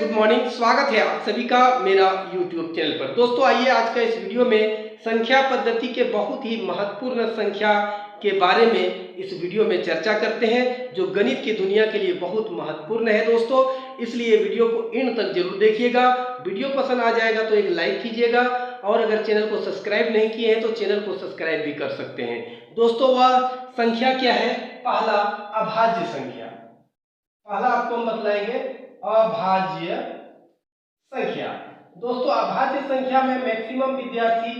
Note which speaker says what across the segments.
Speaker 1: Good morning. स्वागत है आप सभी का मेरा यूट्यूब चैनल पर। दोस्तों आइए आज का इस वीडियो में संख्या पद्धति के बहुत ही महत्वपूर्ण संख्या के बारे में इस वीडियो में चर्चा करते हैं, जो गणित की दुनिया के लिए बहुत महत्वपूर्ण है दोस्तों। इसलिए वीडियो को इन तक जरूर देखिएगा। वीडियो पसंद आ जाएगा तो एक लाइक कीजिएगा, और अगर चैनल को सब्सक्राइब नहीं किए हैं तो चैनल को सब्सक्राइब भी कर सकते हैं। दोस्तों वह संख्या क्या है? पहला अभाज्य संख्या। पहला आपको हम बतलाएंगे अभाज्य संख्या। दोस्तों अभाज्य संख्या में मैक्सिमम विद्यार्थी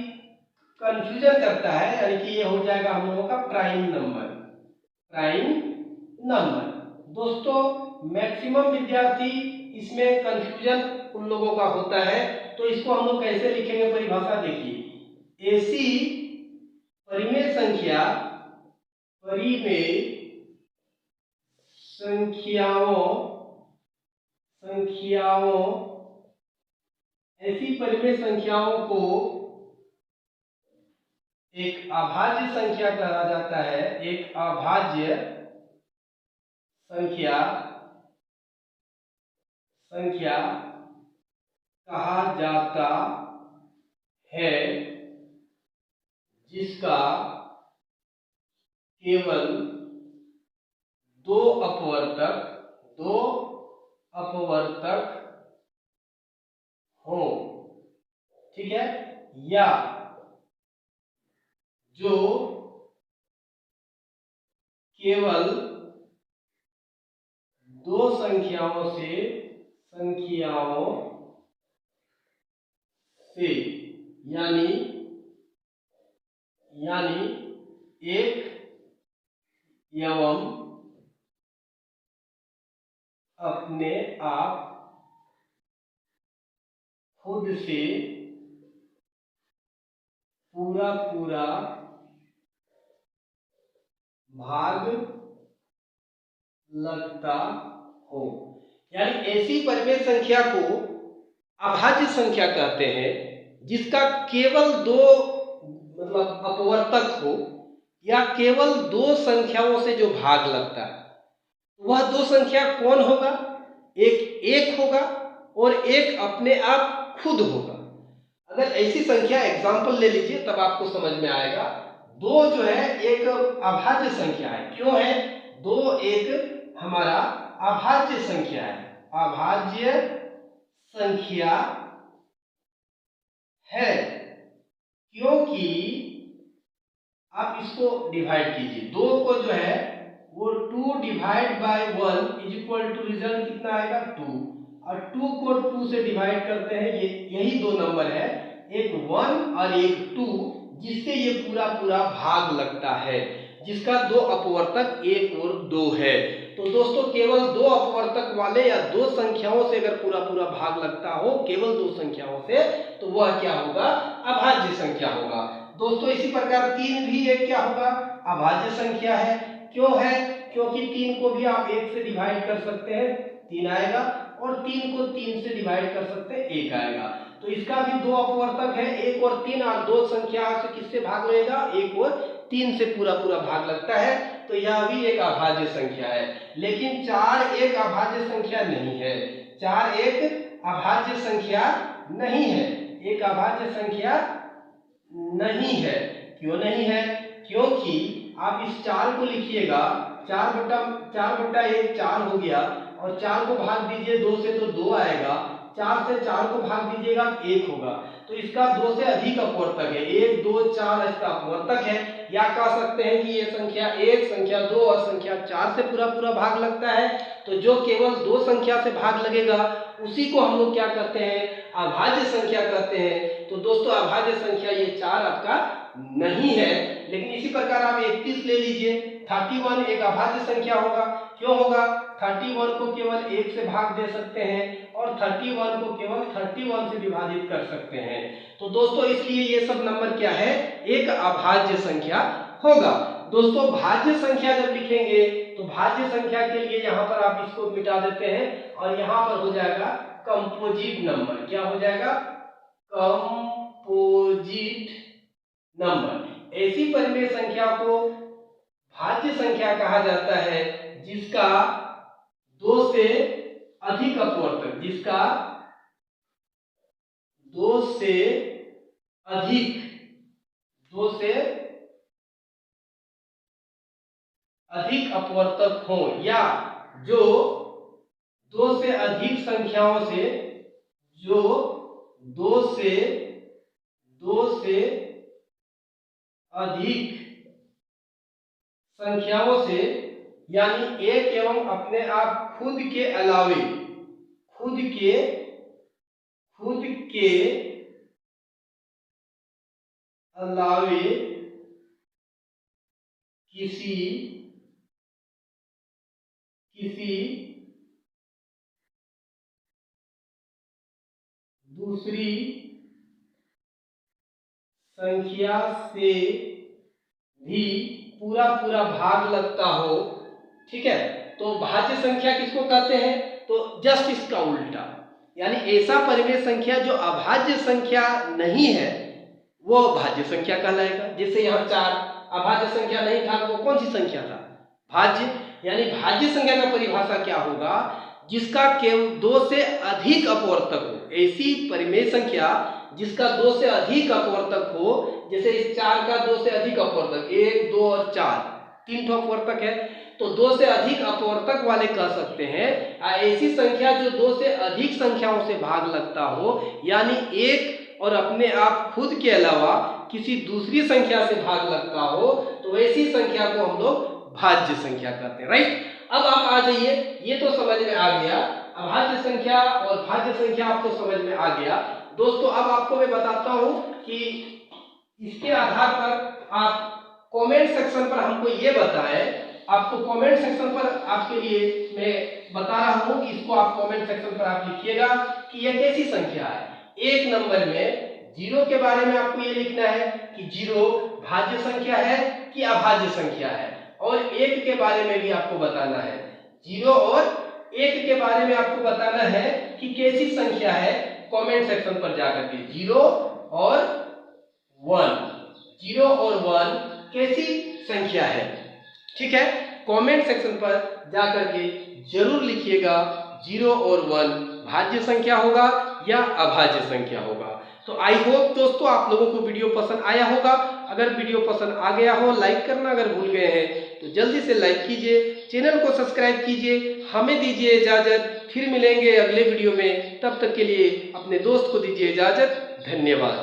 Speaker 1: कंफ्यूजन करता है, यानी कि ये हो जाएगा हम लोगों का प्राइम नंबर। प्राइम नंबर दोस्तों मैक्सिमम विद्यार्थी इसमें कंफ्यूजन उन लोगों का होता है। तो इसको हम लोग कैसे लिखेंगे? परिभाषा देखिए, ऐसी परिमेय संख्या, परिमेय ऐसी परिमेय संख्याओं को एक अभाज्य संख्या कहा जाता है। एक अभाज्य संख्या कहा जाता है, जिसका केवल दो अपवर्तक हो, ठीक है, या जो केवल दो संख्याओं से यानी एक एवं अपने आप खुद से पूरा भाग लगता हो। यानी ऐसी परिमेय संख्या को अभाज्य संख्या कहते हैं, जिसका केवल दो अपवर्तक हो, या केवल दो संख्याओं से जो भाग लगता है। वह दो संख्या कौन होगा? एक होगा और एक अपने आप खुद होगा। अगर ऐसी संख्या एग्जाम्पल ले लीजिए तब आपको समझ में आएगा। दो जो है एक अभाज्य संख्या है। क्यों है? दो एक हमारा अभाज्य संख्या है। अभाज्य संख्या है क्योंकि आप इसको डिवाइड कीजिए। दो को जो है वो 2 divide by 1 is equal to result कितना आएगा? 2। और 2 को 2 से डिवाइड करते हैं, यही दो नंबर है, एक 1 और एक 2, जिससे ये पूरा भाग लगता है, जिसका दो अपवर्तक 1 और 2 है। तो दोस्तों केवल दो अपवर्तक वाले या दो संख्याओं से अगर पूरा भाग लगता हो, केवल दो संख्याओं से, तो वह क्या होगा? अभाज्य संख्या होगा। दोस्तों इसी प्रकार 3 भी एक क्या होगा? अभाज्य संख्या है। क्यों है? क्योंकि 3 को भी आप 1 से डिवाइड कर सकते हैं, 3 आएगा, और 3 को 3 से डिवाइड कर सकते हैं, 1 आएगा। तो इसका भी दो अपवर्तक है, 1 और 3, और दो संख्या से किससे भाग लेगा? 1 और 3 से पूरा भाग लगता है। तो यह भी एक अभाज्य संख्या है। लेकिन 4 एक अभाज्य संख्या नहीं है। 4 एक अभाज्य संख्या नहीं है। एक अभाज्य संख्या नहीं है। क्यों नहीं है? क्योंकि आप इस 4 को लिखिएगा, 4 बटा 1 4 हो गया, और 4 को भाग दीजिए 2 से तो 2 आएगा, 4 से 4 को भाग दीजिएगा 1 होगा। तो इसका 2 से अधिक अपवर्तक है, 1 2 4 इसका अपवर्तक है। या कह सकते हैं कि ये संख्या 1, संख्या 2 और संख्या 4 से पूरा भाग लगता है। तो जो केवल दो संख्या से भाग लगेगा उसी को हम लोग क्या कहते हैं? अभाज्य संख्या कहते हैं। तो दोस्तों अभाज्य संख्या ये 4 आपका नहीं है। लेकिन इसी प्रकार आप 31 ले लीजिए, 31 एक अभाज्य संख्या होगा। क्यों होगा? 31 को केवल 1 से भाग दे सकते हैं, और 31 को केवल 31 से विभाजित कर सकते हैं। तो दोस्तों इसलिए ये सब नंबर क्या है? एक अभाज्य संख्या होगा। दोस्तों भाज्य संख्या जब लिखेंगे तो भाज्य संख्या के लिए यहाँ पर आप इसको मिटा देते हैं, और यहाँ पर हो जाएगा कंपोजिट नंबर। क्या हो जाएगा? Composite number. ऐसी परिमेय संख्या को भाज्य संख्या कहा जाता है, जिसका 2 से अधिक अपवर्तक, जिसका 2 से अधिक अपवर्तक हो, या जो 2 से अधिक संख्याओं से अधिक संख्याओं से, यानी एक एवं अपने आप खुद के अलावे किसी दूसरी संख्या से भी पूरा भाग लगता हो, ठीक है। तो भाज्य संख्या किसको कहते हैं? तो जस्ट इसका उल्टा, यानी ऐसा परिमेय संख्या जो अभाज्य संख्या नहीं है वो भाज्य संख्या कहलाएगा। जैसे यहाँ 4 अभाज्य संख्या नहीं था, वो कौन सी संख्या था? भाज्य। यानी भाज्य संख्या का परिभाषा क्या होगा? जिसका केवल 2 से अधिक अपवर्तक हो, ऐसी परिमेय संख्या जिसका 2 से अधिक अपवर्तक हो। जैसे इस 4 का 2 से अधिक अपवर्तक, 1, 2 और 4, 3 अपवर्तक है, तो 2 से अधिक अपवर्तक वाले कह सकते हैं। ऐसी संख्या जो 2 से अधिक संख्याओं से भाग लगता हो, यानी एक और अपने आप खुद के अलावा किसी दूसरी संख्या से भाग लगता हो, तो ऐसी संख्या को हम लोग भाज्य संख्या कहते हैं, राइट। अब आप आ जाइए, ये तो समझ में आ गया, अभाज्य संख्या और भाज्य संख्या आपको समझ में आ गया। दोस्तों अब आपको मैं बताता हूं कि इसके आधार पर आप कमेंट सेक्शन पर हमको ये बताएं। आपको कमेंट सेक्शन पर आपके लिए मैं बता रहा हूं कि इसको आप कमेंट सेक्शन पर आप लिखिएगा कि यह कैसी संख्या है। 1 नंबर में 0 के बारे में आपको ये लिखना है कि 0 भाज्य संख्या है कि अभाज्य संख्या है, और 1 के बारे में भी आपको बताना है। 0 और 1 के बारे में आपको बताना है कि कैसी संख्या है। कमेंट सेक्शन पर जाकर के 0 और 1 कैसी संख्या है, ठीक है। कमेंट सेक्शन पर जाकर के जरूर लिखिएगा 0 और 1 भाज्य संख्या होगा या अभाज्य संख्या होगा। तो आई होप दोस्तों आप लोगों को वीडियो पसंद आया होगा। अगर वीडियो पसंद आ गया हो, लाइक करना अगर भूल गए हैं तो जल्दी से लाइक कीजिए, चैनल को सब्सक्राइब कीजिए। हमें दीजिए इजाजत, फिर मिलेंगे अगले वीडियो में। तब तक के लिए अपने दोस्त को दीजिए इजाजत। धन्यवाद।